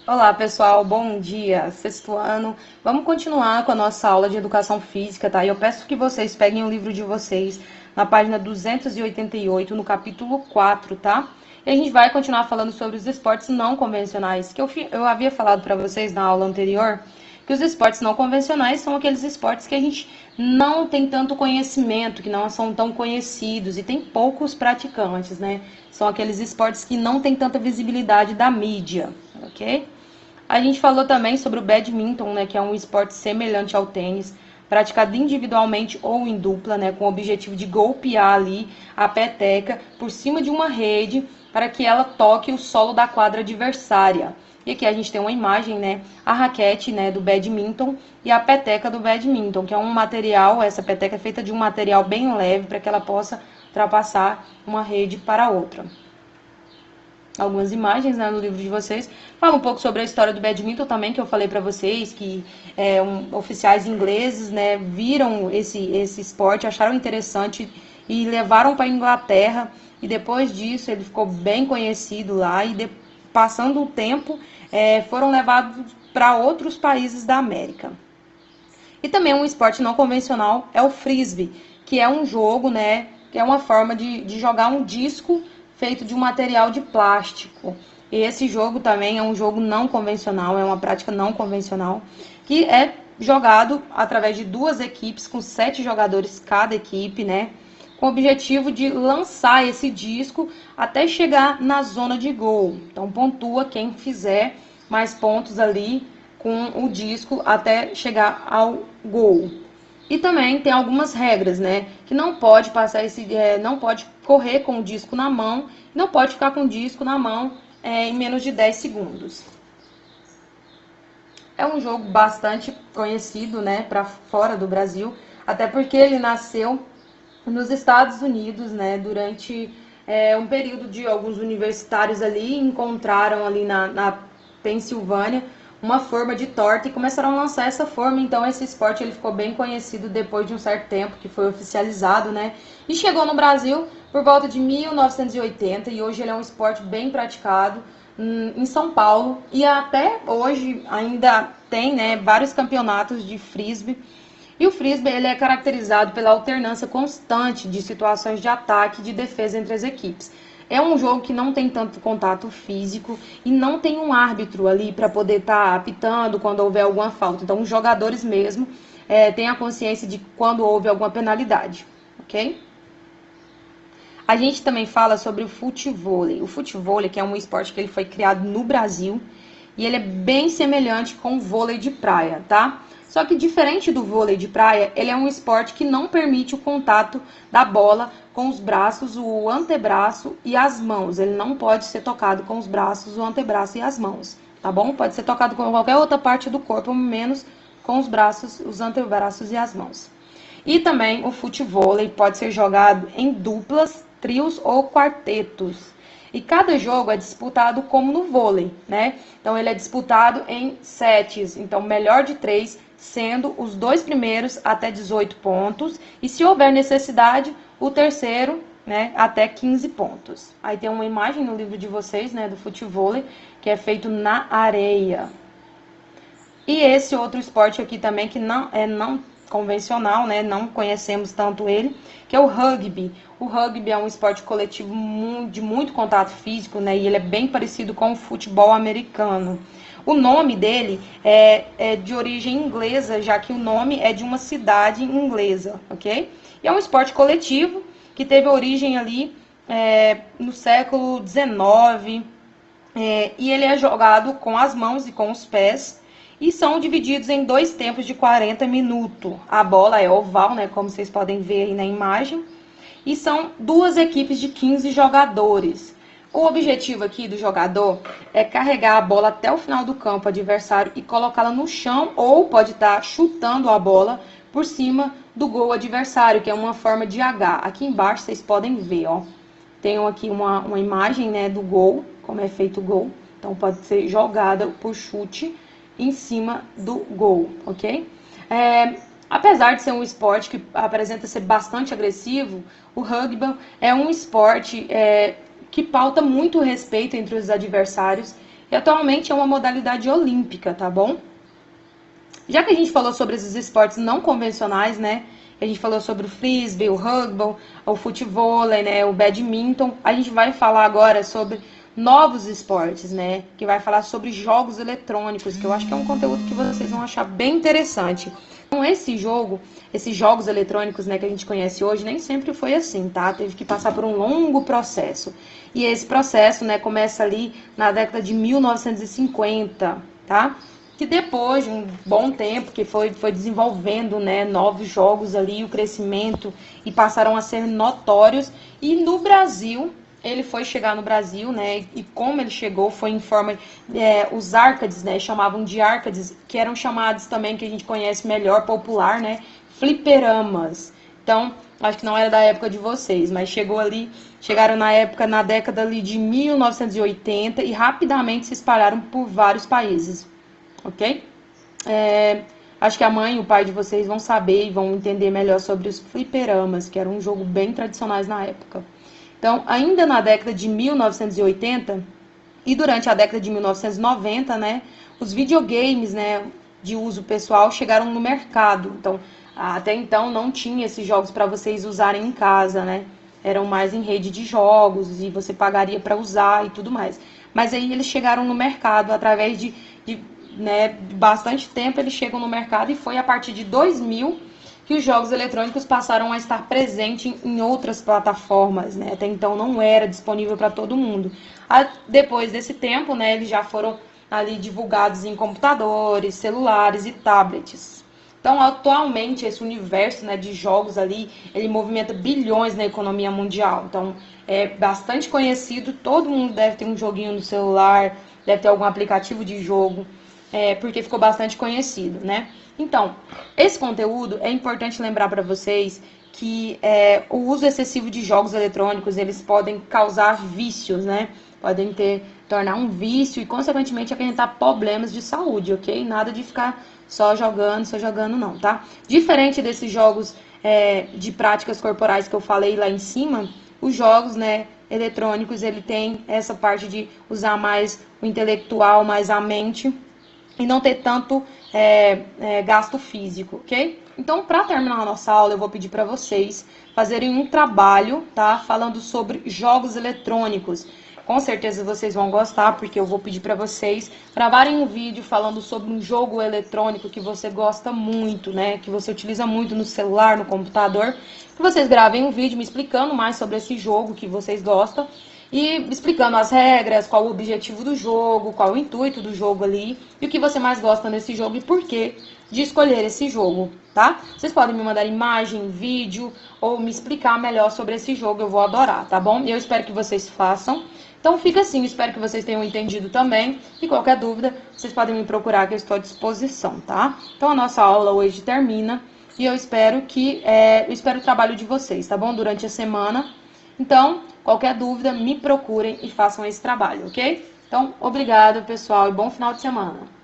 Olá, pessoal, bom dia, sexto ano. Vamos continuar com a nossa aula de educação física, tá? E eu peço que vocês peguem o livro de vocês na página 288, no capítulo 4, tá? E a gente vai continuar falando sobre os esportes não convencionais, que eu havia falado para vocês na aula anterior, que os esportes não convencionais são aqueles esportes que a gente não tem tanto conhecimento, que não são tão conhecidos e tem poucos praticantes, né? São aqueles esportes que não tem tanta visibilidade da mídia, ok? A gente falou também sobre o badminton, né, que é um esporte semelhante ao tênis, praticado individualmente ou em dupla, né, com o objetivo de golpear ali a peteca por cima de uma rede para que ela toque o solo da quadra adversária. E aqui a gente tem uma imagem, né, a raquete, né, do badminton e a peteca do badminton, que é um material, essa peteca é feita de um material bem leve para que ela possa ultrapassar uma rede para outra. Algumas imagens, né, no livro de vocês. Fala um pouco sobre a história do badminton também, que eu falei para vocês, que oficiais ingleses, né, viram esse esporte, acharam interessante e levaram para a Inglaterra. E depois disso ele ficou bem conhecido lá e passando o tempo foram levados para outros países da América. E também um esporte não convencional é o frisbee, que é um jogo, né, que é uma forma de jogar um disco feito de um material de plástico. E esse jogo também é um jogo não convencional, é uma prática não convencional, que é jogado através de duas equipes, com 7 jogadores cada equipe, né? Com o objetivo de lançar esse disco até chegar na zona de gol. Então pontua quem fizer mais pontos ali com o disco até chegar ao gol. E também tem algumas regras, né? Que não pode passar não pode correr com o disco na mão, não pode ficar com o disco na mão em menos de 10 segundos. É um jogo bastante conhecido, né, para fora do Brasil, até porque ele nasceu nos Estados Unidos, né, durante um período de alguns universitários ali encontraram ali na Pensilvânia uma forma de torta e começaram a lançar essa forma. Então esse esporte ele ficou bem conhecido depois de um certo tempo que foi oficializado, né? E chegou no Brasil por volta de 1980 e hoje ele é um esporte bem praticado em São Paulo e até hoje ainda tem, né, vários campeonatos de frisbee. E o frisbee ele é caracterizado pela alternância constante de situações de ataque e de defesa entre as equipes. É um jogo que não tem tanto contato físico e não tem um árbitro ali para poder estar apitando quando houver alguma falta. Então, os jogadores mesmo têm a consciência de quando houve alguma penalidade, ok? A gente também fala sobre o futevôlei. O futevôlei, que é um esporte que ele foi criado no Brasil, e ele é bem semelhante com o vôlei de praia, tá? Só que diferente do vôlei de praia, ele é um esporte que não permite o contato da bola com os braços, o antebraço e as mãos. Ele não pode ser tocado com os braços, o antebraço e as mãos, tá bom? Pode ser tocado com qualquer outra parte do corpo, menos com os braços, os antebraços e as mãos. E também o futevôlei pode ser jogado em duplas, trios ou quartetos. E cada jogo é disputado como no vôlei, né? Então ele é disputado em sets, então melhor de 3, sendo os 2 primeiros até 18 pontos e se houver necessidade, o terceiro, né, até 15 pontos. Aí tem uma imagem no livro de vocês, né, do futevôlei, que é feito na areia. E esse outro esporte aqui também que não convencional, né? Não conhecemos tanto ele, que é o rugby. O rugby é um esporte coletivo de muito contato físico, né? E ele é bem parecido com o futebol americano. O nome dele é de origem inglesa, já que o nome é de uma cidade inglesa, ok? E é um esporte coletivo que teve origem ali no século XIX, e ele é jogado com as mãos e com os pés, e são divididos em 2 tempos de 40 minutos. A bola é oval, né, como vocês podem ver aí na imagem, e são 2 equipes de 15 jogadores. O objetivo aqui do jogador é carregar a bola até o final do campo adversário e colocá-la no chão, ou pode estar chutando a bola por cima do gol adversário, que é uma forma de H. Aqui embaixo vocês podem ver, ó. Tenho aqui uma imagem, né, do gol, como é feito o gol. Então pode ser jogada por chute em cima do gol, ok? Apesar de ser um esporte que apresenta ser bastante agressivo, o rugby é um esporte que pauta muito respeito entre os adversários e atualmente é uma modalidade olímpica, tá bom? Já que a gente falou sobre esses esportes não convencionais, né? A gente falou sobre o frisbee, o rugby, o futevôlei, né? O badminton. A gente vai falar agora sobre novos esportes, né? Que vai falar sobre jogos eletrônicos, que eu acho que é um conteúdo que vocês vão achar bem interessante. Então, esses jogos eletrônicos, né, que a gente conhece hoje, nem sempre foi assim, tá? Teve que passar por um longo processo. E esse processo, né, começa ali na década de 1950, tá? Que depois de um bom tempo que foi desenvolvendo, né, novos jogos ali, o crescimento, e passaram a ser notórios. E no Brasil, ele foi chegar no Brasil, né, e como ele chegou foi em forma, os arcades, né, chamavam de arcades, que eram chamados também, que a gente conhece melhor, popular, né, fliperamas. Então, acho que não era da época de vocês, mas chegaram na década ali de 1980 e rapidamente se espalharam por vários países. Ok? Acho que a mãe e o pai de vocês vão saber e vão entender melhor sobre os fliperamas, que era um jogo bem tradicionais na época. Então, ainda na década de 1980 e durante a década de 1990, né, os videogames, né, de uso pessoal chegaram no mercado. Então, até então não tinha esses jogos para vocês usarem em casa, né? Eram mais em rede de jogos e você pagaria para usar e tudo mais. Mas aí eles chegaram no mercado através de né, bastante tempo eles chegam no mercado, e foi a partir de 2000 que os jogos eletrônicos passaram a estar presentes em outras plataformas, né? Até então não era disponível para todo mundo. Depois desse tempo, né, eles já foram ali divulgados em computadores, celulares e tablets. Então, atualmente, esse universo, né, de jogos ali, ele movimenta bilhões na economia mundial. Então, é bastante conhecido, todo mundo deve ter um joguinho no celular, deve ter algum aplicativo de jogo, porque ficou bastante conhecido, né? Então, esse conteúdo é importante lembrar para vocês que o uso excessivo de jogos eletrônicos, eles podem causar vícios, né? Podem tornar um vício e, consequentemente, acarretar problemas de saúde, ok? Nada de ficar só jogando não, tá? Diferente desses jogos de práticas corporais que eu falei lá em cima, os jogos, né, eletrônicos, ele tem essa parte de usar mais o intelectual, mais a mente, e não ter tanto gasto físico, ok? Então, para terminar a nossa aula, eu vou pedir para vocês fazerem um trabalho, tá? Falando sobre jogos eletrônicos. Com certeza vocês vão gostar, porque eu vou pedir para vocês gravarem um vídeo falando sobre um jogo eletrônico que você gosta muito, né? Que você utiliza muito no celular, no computador. Que vocês gravem um vídeo me explicando mais sobre esse jogo que vocês gostam e explicando as regras, qual o objetivo do jogo, qual o intuito do jogo ali, e o que você mais gosta nesse jogo e por que de escolher esse jogo, tá? Vocês podem me mandar imagem, vídeo, ou me explicar melhor sobre esse jogo, eu vou adorar, tá bom? Eu espero que vocês façam. Então fica assim, espero que vocês tenham entendido também, e qualquer dúvida, vocês podem me procurar que eu estou à disposição, tá? Então a nossa aula hoje termina, e eu espero o trabalho de vocês, tá bom? Durante a semana. Então, qualquer dúvida, me procurem e façam esse trabalho, ok? Então, obrigado, pessoal, e bom final de semana.